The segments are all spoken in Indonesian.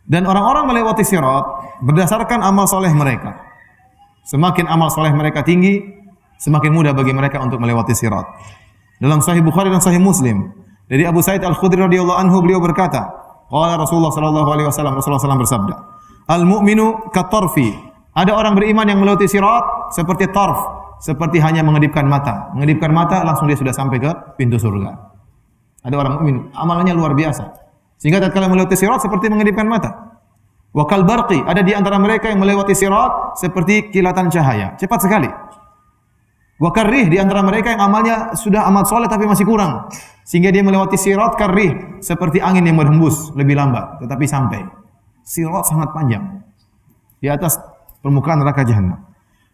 Dan orang-orang melewati sirat berdasarkan amal soleh mereka. Semakin amal soleh mereka tinggi, semakin mudah bagi mereka untuk melewati sirat. Dalam Sahih Bukhari dan Sahih Muslim, dari Abu Sa'id Al-Khudri radhiyallahu anhu, beliau berkata, qala Rasulullah sallallahu alaihi wasallam, Rasulullah SAW bersabda, al-mu'minu katarfi. Ada orang beriman yang melewati sirat seperti tarf, seperti hanya mengedipkan mata. Mengedipkan mata langsung dia sudah sampai ke pintu surga. Ada orang mukmin, amalannya luar biasa. Sehingga tatkala melewati sirat seperti mengedipkan mata. Wa kal barqi, ada di antara mereka yang melewati sirat seperti kilatan cahaya, cepat sekali. Wa karrih, di antara mereka yang amalnya sudah amat soleh tapi masih kurang, sehingga dia melewati sirat karrih seperti angin yang berhembus, lebih lambat tetapi sampai. Sirat sangat panjang di atas permukaan neraka jahanam.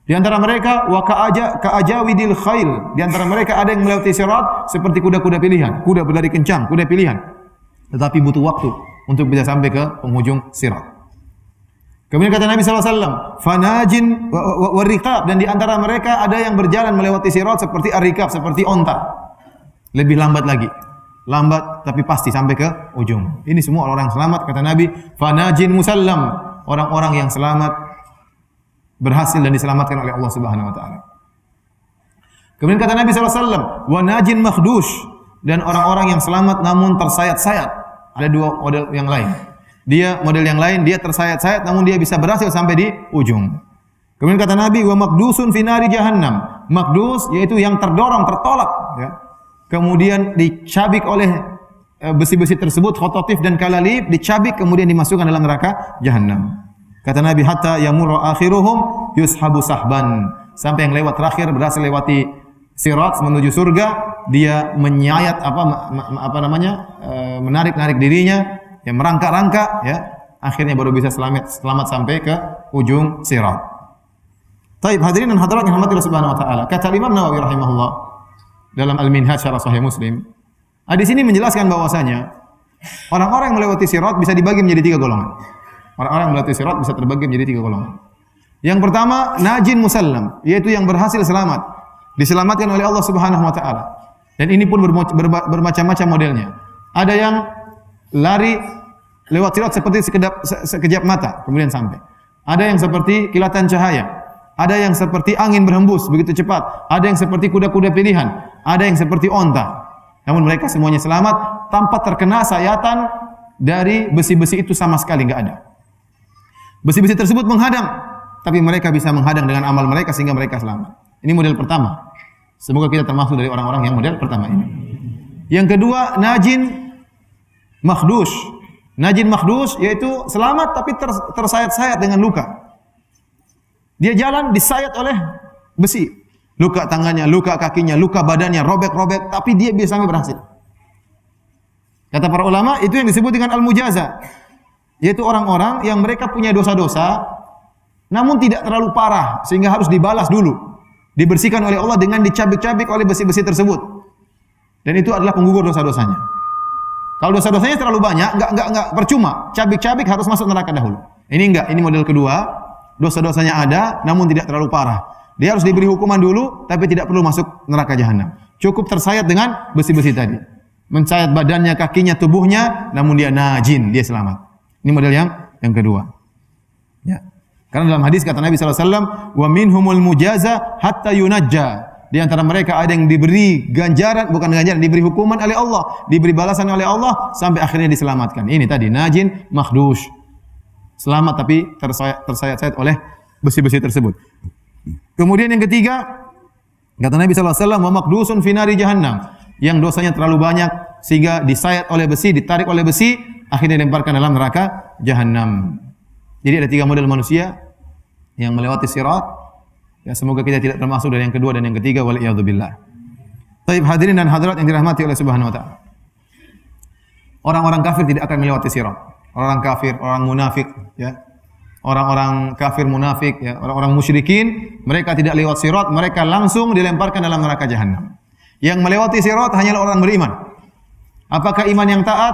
Di antara mereka wa ka'ajawidil khail, di antara mereka ada yang melewati sirat seperti kuda-kuda pilihan, kuda berlari kencang, kuda pilihan, tetapi butuh waktu untuk bisa sampai ke penghujung sirat. Kemudian kata Nabi SAW, fanajin warikab, dan di antara mereka ada yang berjalan melewati sirat seperti ar-rikab, seperti onta. Lebih lambat lagi. Lambat tapi pasti sampai ke ujung. Ini semua orang selamat, kata Nabi, fanajin musallam, orang-orang yang selamat, berhasil dan diselamatkan oleh Allah Subhanahu wa taala. Kemudian kata Nabi SAW, wa najin makhdush, dan orang-orang yang selamat namun tersayat-sayat. Ada dua model yang lain. Model yang lain, dia tersayat-sayat namun dia bisa berhasil sampai di ujung. Kemudian kata Nabi, wa makdusun fi nari jahannam. Makdus yaitu yang terdorong, tertolak, ya. Kemudian dicabik oleh besi-besi tersebut, khototif dan kalalib, dicabik kemudian dimasukkan dalam neraka jahanam. Kata Nabi, hatta yamurra akhiruhum yushabu sahban. Sampai yang lewat terakhir berhasil lewati sirat menuju surga, dia menyayat menarik-narik dirinya, yang merangkak-rangkak, ya, akhirnya baru bisa selamat sampai ke ujung sirat. Taib, hadirin dan hadirat yang dirahmati Allah Subhanahu wa taala. Kata Imam Nawawi rahimahullah dalam Al-Minhaj syarah Sahih Muslim, di sini menjelaskan bahwasanya orang-orang yang melewati sirat bisa dibagi menjadi 3 golongan. Orang-orang yang melewati sirat bisa terbagi menjadi 3 golongan. Yang pertama, najin musallam, yaitu yang berhasil selamat, diselamatkan oleh Allah Subhanahu wa taala. Dan ini pun bermacam-macam modelnya. Ada yang lari lewat sirat seperti sekejap mata kemudian sampai. Ada yang seperti kilatan cahaya, ada yang seperti angin berhembus begitu cepat, ada yang seperti kuda-kuda pilihan, ada yang seperti onta. Namun mereka semuanya selamat tanpa terkena sayatan dari besi-besi itu sama sekali, enggak ada. Besi-besi tersebut menghadang, tapi mereka bisa menghadang dengan amal mereka sehingga mereka selamat. Ini model pertama. Semoga kita termasuk dari orang-orang yang model pertama ini. Yang kedua, najin makhdus. Najin makhdus yaitu selamat tapi tersayat-sayat dengan luka. Dia jalan disayat oleh besi. Luka tangannya, luka kakinya, luka badannya, robek-robek, tapi dia bisa sampai berhasil. Kata para ulama, itu yang disebut dengan al-mujaza. Yaitu orang-orang yang mereka punya dosa-dosa namun tidak terlalu parah sehingga harus dibalas dulu. Dibersihkan oleh Allah dengan dicabik-cabik oleh besi-besi tersebut. Dan itu adalah penggugur dosa-dosanya. Kalau dosa-dosanya terlalu banyak, enggak percuma. Cabik-cabik harus masuk neraka dahulu. Ini enggak, ini model kedua. Dosa-dosanya ada, namun tidak terlalu parah. Dia harus diberi hukuman dulu, tapi tidak perlu masuk neraka jahanam. Cukup tersayat dengan besi-besi tadi. Mencayat badannya, kakinya, tubuhnya, namun dia najin, dia selamat. Ini model yang kedua. Ya. Karena dalam hadis kata Nabi SAW, wa minhumul mujaza hatta yunajja. Di antara mereka ada yang diberi ganjaran, bukan ganjaran, diberi hukuman oleh Allah, diberi balasan oleh Allah sampai akhirnya diselamatkan. Ini tadi najin makhdus. Selamat tapi tersayat-sayat oleh besi-besi tersebut. Kemudian yang ketiga, kata Nabi SAW, wa makdusun fi nari jahannam. Yang dosanya terlalu banyak sehingga disayat oleh besi, ditarik oleh besi, akhirnya dilemparkan dalam neraka jahanam. Jadi ada 3 model manusia yang melewati sirat. Ya, semoga kita tidak termasuk dari yang kedua dan yang ketiga, wal iyadzubillah. Taib, hadirin dan hadirat yang dirahmati oleh Subhanahu wa taala. Orang-orang kafir tidak akan melewati sirat. Orang kafir, orang munafik, ya. Orang-orang kafir munafik, ya, orang-orang musyrikin, mereka tidak lewat sirat, mereka langsung dilemparkan dalam neraka jahanam. Yang melewati sirat hanyalah orang beriman. Apakah iman yang taat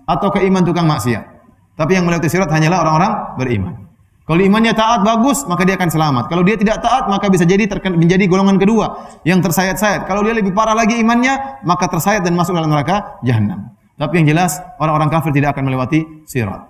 atau iman tukang maksiat? Tapi yang melewati sirat hanyalah orang-orang beriman. Kalau imannya taat bagus, maka dia akan selamat. Kalau dia tidak taat, maka bisa jadi menjadi golongan kedua yang tersayat-sayat. Kalau dia lebih parah lagi imannya, maka tersayat dan masuk dalam neraka jahanam. Tapi yang jelas orang-orang kafir tidak akan melewati sirat.